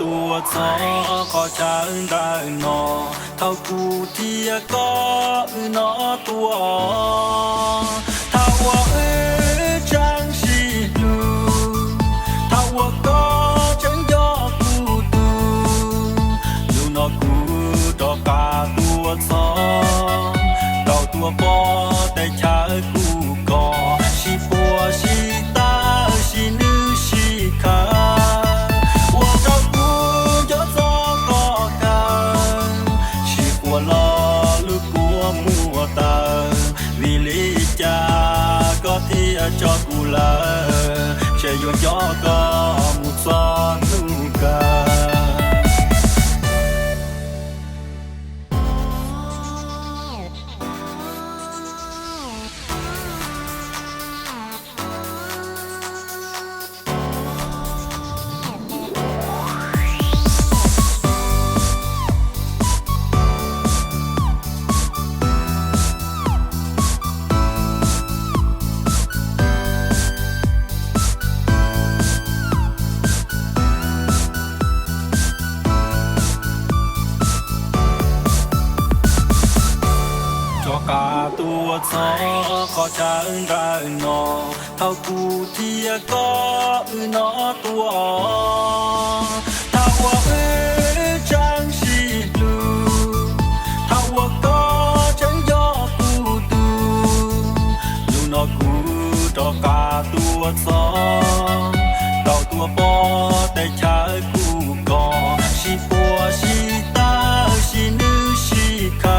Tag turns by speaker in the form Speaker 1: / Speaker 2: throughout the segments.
Speaker 1: ตัวซอขอช้างได้หนอเท่ากูที่ก็นอตัวถ้าว่าจังสิลูถ้าว่าก็จังยอกูตูลูนอกูดอกกาตัวซอเต่าตัวปอแต่ชากูก็ชีปัวชีตาชีนึชีขาcho cụ là sẽ yon cho có một son nukaตัวซอขอช้างได้หนอเท่ากูที่ก็นอตัวถ้าว่าจังสิลูถ้าว่าก็จังยอกูตูลูนอกูดอกกาตัวซอเต่าตัวปอแต่ชากูก็ชีปัวชีตาชีนึชีขา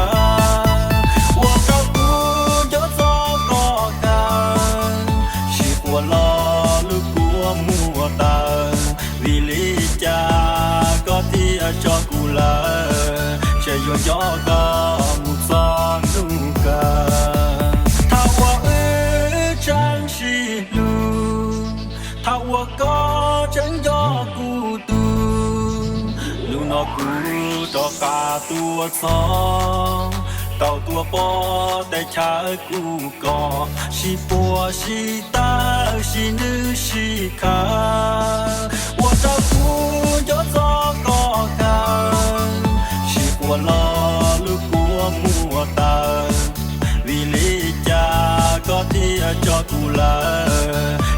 Speaker 1: cho cụ là sẽ yon cho có một son nuka thao qua chẳng si lu thao qua có chẳng do cụ tu lu nó cụ cho cả tua son tàu tua po để cha cụ có si po si ta si nữ si kha wa tao cụ cho có của lo lúc của mùa ta vì lý cha có thì cho cụ là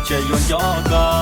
Speaker 1: sẽ yon cho có